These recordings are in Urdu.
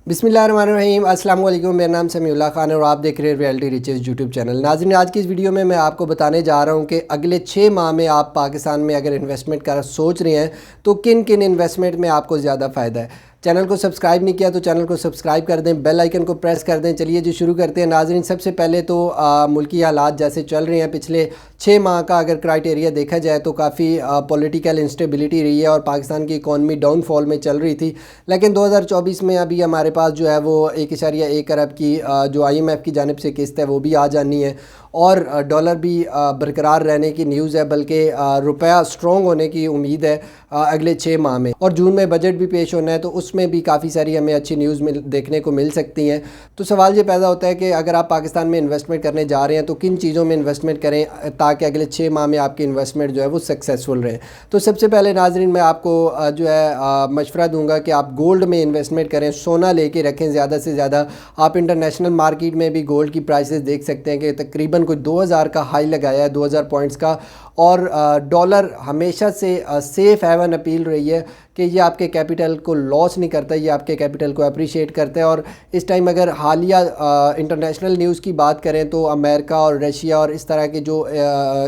بسم اللہ الرحمن الرحیم۔ السلام علیکم، میرا نام سمیع اللہ خان ہے اور آپ دیکھ رہے ہیں ریئلٹی ریچز یوٹیوب چینل۔ ناظرین، آج کی اس ویڈیو میں آپ کو بتانے جا رہا ہوں کہ اگلے 6 ماہ میں آپ پاکستان میں اگر انویسٹمنٹ کا سوچ رہے ہیں تو کن کن انویسٹمنٹ میں آپ کو زیادہ فائدہ ہے۔ چینل کو سبسکرائب نہیں کیا تو چینل کو سبسکرائب کر دیں، بیل آئیکن کو پریس کر دیں۔ چلیے جی شروع کرتے ہیں۔ ناظرین، سب سے پہلے تو ملکی حالات جیسے چل رہے ہیں، پچھلے 6 ماہ کا اگر کرائٹیریا دیکھا جائے تو کافی پولیٹیکل انسٹیبلٹی رہی ہے اور پاکستان کی اکانومی ڈاؤن فال میں چل رہی تھی، لیکن 2024 میں ابھی ہمارے پاس جو ہے وہ 1.1 ارب کی جو IMF کی جانب سے قسط ہے وہ بھی آ جانی ہے اور ڈالر بھی برقرار رہنے کی نیوز ہے، بلکہ روپیہ سٹرونگ ہونے کی امید ہے اگلے 6 ماہ میں، اور جون میں بجٹ بھی پیش ہونا ہے تو اس میں بھی کافی ساری ہمیں اچھی نیوز دیکھنے کو مل سکتی ہیں۔ تو سوال یہ پیدا ہوتا ہے کہ اگر آپ پاکستان میں انویسٹمنٹ کرنے جا رہے ہیں تو کن چیزوں میں انویسٹمنٹ کریں تاکہ اگلے 6 ماہ میں آپ کی انویسٹمنٹ جو ہے وہ سکسیسفل رہے۔ تو سب سے پہلے ناظرین، میں آپ کو جو ہے مشورہ دوں گا کہ آپ گولڈ میں انویسٹمنٹ کریں، سونا لے کے رکھیں زیادہ سے زیادہ۔ آپ انٹرنیشنل مارکیٹ میں بھی گولڈ کی پرائسز دیکھ سکتے ہیں کہ تقریباً کوئی 2000 کا ہائی لگایا ہے، 2000 پوائنٹس کا، اور ڈالر ہمیشہ سے سیف ہیون اپیل رہی ہے کہ یہ آپ کے کیپٹل کو لاس نہیں کرتا، یہ آپ کے کیپٹل کو اپریشیٹ کرتا ہے۔ اور اس ٹائم اگر حالیہ انٹرنیشنل نیوز کی بات کریں تو امریکہ اور رشیا اور اس طرح کے جو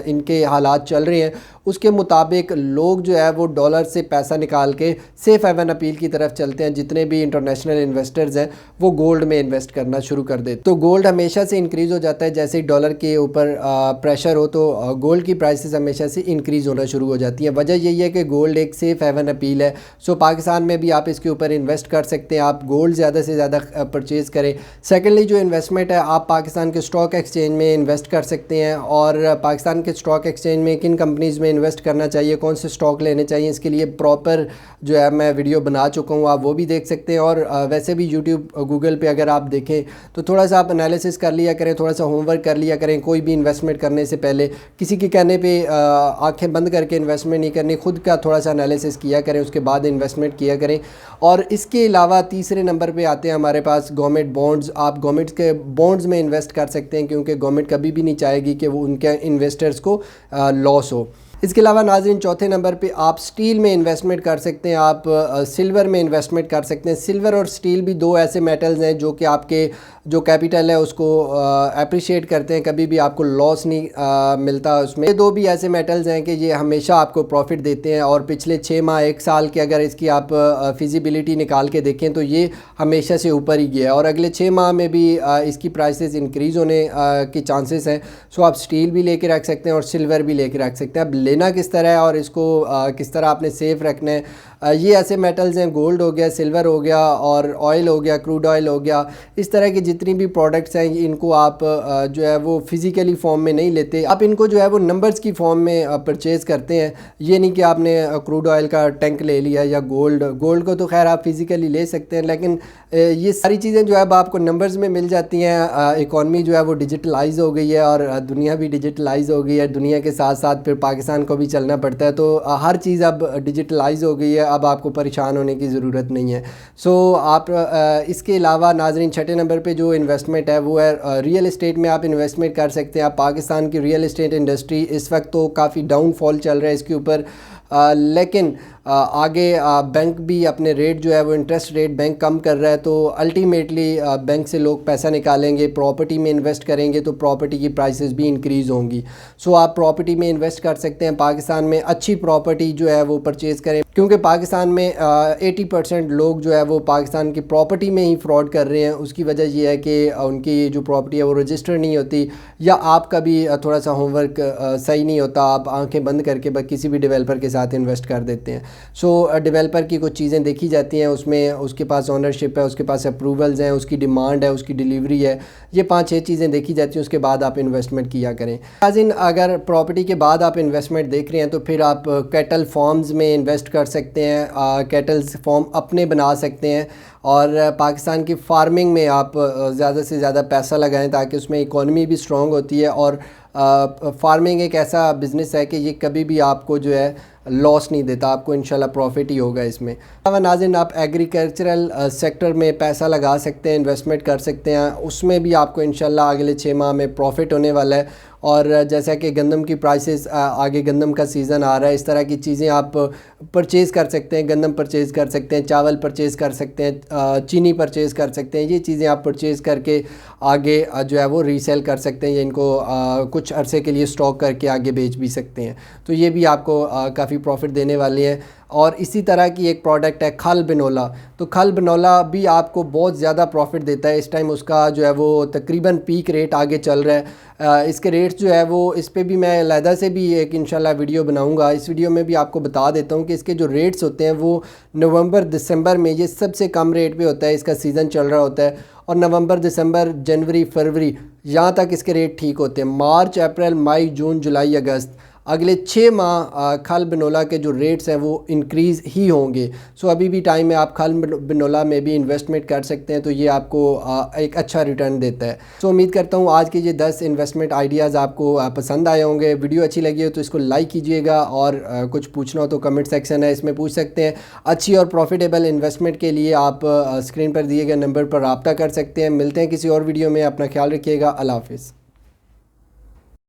ان کے حالات چل رہے ہیں اس کے مطابق لوگ جو ہے وہ ڈالر سے پیسہ نکال کے سیف ہیون اپیل کی طرف چلتے ہیں۔ جتنے بھی انٹرنیشنل انویسٹرز ہیں وہ گولڈ میں انویسٹ کرنا شروع کر دیتے، تو گولڈ ہمیشہ سے انکریز ہو جاتا ہے جیسے ڈالر کے اوپر پریشر ہو تو گولڈ کی پرائسز ہمیشہ سے انکریز ہونا شروع ہو جاتی ہیں۔ وجہ یہی ہے کہ گولڈ ایک سیف ہیون اپیل ہے، سو پاکستان میں بھی آپ اس کے اوپر انویسٹ کر سکتے ہیں، آپ گولڈ زیادہ سے زیادہ پرچیز کریں۔ سیکنڈلی جو انویسٹمنٹ ہے، آپ پاکستان کے اسٹاک ایکسچینج میں انویسٹ کر سکتے ہیں، اور پاکستان کے اسٹاک ایکسچینج میں کن کمپنیز میں انویسٹ کرنا چاہیے، کون سے اسٹاک لینے چاہیے، اس کے لیے پراپر جو ہے میں ویڈیو بنا چکا ہوں، آپ وہ بھی دیکھ سکتے ہیں۔ اور ویسے بھی یوٹیوب گوگل پہ اگر آپ دیکھیں تو تھوڑا سا آپ انالیسس کر لیا کریں، تھوڑا سا ہوم ورک کر لیا کریں، کوئی بھی انویسٹمنٹ کرنے سے پہلے کسی کے کہنے پہ آنکھیں بند کر کے انویسٹمنٹ نہیں کرنی، خود کا تھوڑا سا انالیسس کیا کریں، اس کے بعد انویسٹمنٹ کیا کریں۔ اور اس کے علاوہ تیسرے نمبر پہ آتے ہیں ہمارے پاس گورنمنٹ بانڈز۔ آپ گورنمنٹ کے بانڈز میں انویسٹ کر سکتے ہیں کیونکہ گورنمنٹ کبھی بھی نہیں چاہے گی کہ وہ ان کے انویسٹرز کو لاس ہو۔ اس کے علاوہ ناظرین، چوتھے نمبر پہ آپ سٹیل میں انویسٹمنٹ کر سکتے ہیں، آپ سلور میں انویسٹمنٹ کر سکتے ہیں۔ سلور اور سٹیل بھی دو ایسے میٹلز ہیں جو کہ آپ کے جو کیپٹل ہے اس کو اپریشیٹ کرتے ہیں، کبھی بھی آپ کو لاس نہیں ملتا اس میں۔ یہ دو بھی ایسے میٹلز ہیں کہ یہ ہمیشہ آپ کو پروفٹ دیتے ہیں، اور پچھلے 6 ماہ 1 سال کے اگر اس کی آپ فیزیبلٹی نکال کے دیکھیں تو یہ ہمیشہ سے اوپر ہی گیا ہے، اور اگلے 6 ماہ میں بھی اس کی پرائسز انکریز ہونے کی چانسز ہیں۔ سو آپ سٹیل بھی لے کے رکھ سکتے ہیں اور سلور بھی لے کے رکھ سکتے ہیں۔ اب لینا کس طرح ہے اور اس کو کس طرح آپ نے سیف رکھنا ہے، یہ ایسے میٹلز ہیں، گولڈ ہو گیا، سلور ہو گیا، اور آئل ہو گیا، کروڈ آئل ہو گیا، اس طرح کی جتنی بھی پروڈکٹس ہیں ان کو آپ جو ہے وہ فزیکلی فارم میں نہیں لیتے، آپ ان کو جو ہے وہ نمبرز کی فارم میں پرچیز کرتے ہیں۔ یہ نہیں کہ آپ نے کروڈ آئل کا ٹینک لے لیا یا گولڈ کو تو خیر آپ فزیکلی لے سکتے ہیں، لیکن یہ ساری چیزیں جو ہے اب آپ کو نمبرز میں مل جاتی ہیں۔ اکانومی جو ہے وہ ڈیجیٹلائز ہو گئی ہے اور دنیا بھی ڈیجیٹلائز ہو گئی ہے، دنیا کے ساتھ ساتھ پھر پاکستان کو بھی چلنا پڑتا ہے، تو ہر چیز اب ڈیجیٹلائز ہو گئی ہے، اب آپ کو پریشان ہونے کی ضرورت نہیں ہے۔ سو آپ اس کے علاوہ ناظرین، چھٹے نمبر پہ جو انویسٹمنٹ ہے وہ ہے ریئل اسٹیٹ میں آپ انویسٹمنٹ کر سکتے ہیں۔ آپ پاکستان کی ریئل اسٹیٹ انڈسٹری اس وقت تو کافی ڈاؤن فال چل رہا ہے اس کے اوپر، لیکن آگے بینک بھی اپنے ریٹ جو ہے وہ انٹرسٹ ریٹ بینک کم کر رہا ہے، تو الٹیمیٹلی بینک سے لوگ پیسہ نکالیں گے، پراپرٹی میں انویسٹ کریں گے تو پراپرٹی کی پرائسز بھی انکریز ہوں گی۔ سو آپ پراپرٹی میں انویسٹ کر سکتے ہیں، پاکستان میں اچھی پراپرٹی جو ہے وہ پرچیز کریں، کیونکہ پاکستان میں 80% لوگ جو ہے وہ پاکستان کی پراپرٹی میں ہی فراڈ کر رہے ہیں۔ اس کی وجہ یہ ہے کہ ان کی جو پراپرٹی ہے وہ رجسٹر نہیں ہوتی، یا آپ کا بھی تھوڑا سا ہوم ورک صحیح نہیں ہوتا، آپ آنکھیں بند کر کے کسی بھی ڈیولپر کے ساتھ انویسٹ کر دیتے ہیں۔ سو ڈیولپر کی کچھ چیزیں دیکھی جاتی ہیں، اس میں اس کے پاس اونرشپ ہے، اس کے پاس اپروولز ہیں، اس کی ڈیمانڈ ہے، اس کی ڈیلیوری ہے، یہ 5-6 چیزیں دیکھی جاتی ہیں، اس کے بعد آپ انویسٹمنٹ کیا کریں۔ ناظرین، اگر پراپرٹی کے بعد آپ انویسٹمنٹ دیکھ رہے ہیں تو پھر آپ کیٹل فارمز میں انویسٹ کر سکتے ہیں، کیٹلز فارم اپنے بنا سکتے ہیں، اور پاکستان کی فارمنگ میں آپ زیادہ سے زیادہ پیسہ لگائیں تاکہ اس میں اکانومی بھی سٹرونگ ہوتی ہے، اور فارمنگ ایک ایسا بزنس ہے کہ یہ کبھی بھی آپ کو جو ہے لاس نہیں دیتا، آپ کو انشاءاللہ پروفٹ ہی ہوگا اس میں۔ علاوہ ناظرین، آپ ایگریکلچرل سیکٹر میں پیسہ لگا سکتے ہیں، انویسٹمنٹ کر سکتے ہیں، اس میں بھی آپ کو انشاءاللہ اگلے 6 ماہ میں پروفٹ ہونے والا ہے، اور جیسا کہ گندم کی پرائسز آگے گندم کا سیزن آ رہا ہے، اس طرح کی چیزیں آپ پرچیز کر سکتے ہیں، گندم پرچیز کر سکتے ہیں، چاول پرچیز کر سکتے ہیں، چینی پرچیز کر سکتے ہیں. یہ چیزیں آپ پرچیز کر کے آگے جو ہے وہ ریسیل کر سکتے ہیں یا ان کو کچھ عرصے کے لیے سٹاک کر کے آگے بیچ بھی سکتے ہیں. تو یہ بھی آپ کو کافی پروفٹ دینے والے ہیں. اور اسی طرح کی ایک پروڈکٹ ہے کھل بنولا. تو کھل بنولا بھی آپ کو بہت زیادہ پروفٹ دیتا ہے. اس ٹائم اس کا جو ہے وہ تقریباً پیک ریٹ آگے چل رہا ہے. اس کے ریٹس جو ہے وہ اس پہ بھی میں علیحدہ سے بھی ایک انشاءاللہ ویڈیو بناؤں گا. اس ویڈیو میں بھی آپ کو بتا دیتا ہوں کہ اس کے جو ریٹس ہوتے ہیں وہ نومبر دسمبر میں یہ سب سے کم ریٹ پہ ہوتا ہے. اس کا سیزن چل رہا ہوتا ہے اور نومبر دسمبر جنوری فروری یہاں تک اس کے ریٹ ٹھیک ہوتے ہیں. مارچ اپریل مئی جون جولائی اگست اگلے 6 ماہ کھل بنولا کے جو ریٹس ہیں وہ انکریز ہی ہوں گے. سو ابھی بھی ٹائم ہے، آپ کھل بنولا میں بھی انویسٹمنٹ کر سکتے ہیں. تو یہ آپ کو ایک اچھا ریٹرن دیتا ہے. سو امید کرتا ہوں آج کے یہ 10 انویسٹمنٹ آئیڈیاز آپ کو پسند آئے ہوں گے. ویڈیو اچھی لگی ہو تو اس کو لائک کیجئے گا، اور کچھ پوچھنا ہو تو کمنٹ سیکشن ہے، اس میں پوچھ سکتے ہیں. اچھی اور پروفیٹیبل انویسٹمنٹ کے لیے آپ اسکرین پر دیے گئے نمبر پر رابطہ کر سکتے ہیں. ملتے ہیں کسی اور ویڈیو میں. اپنا خیال رکھیے گا. اللہ حافظ.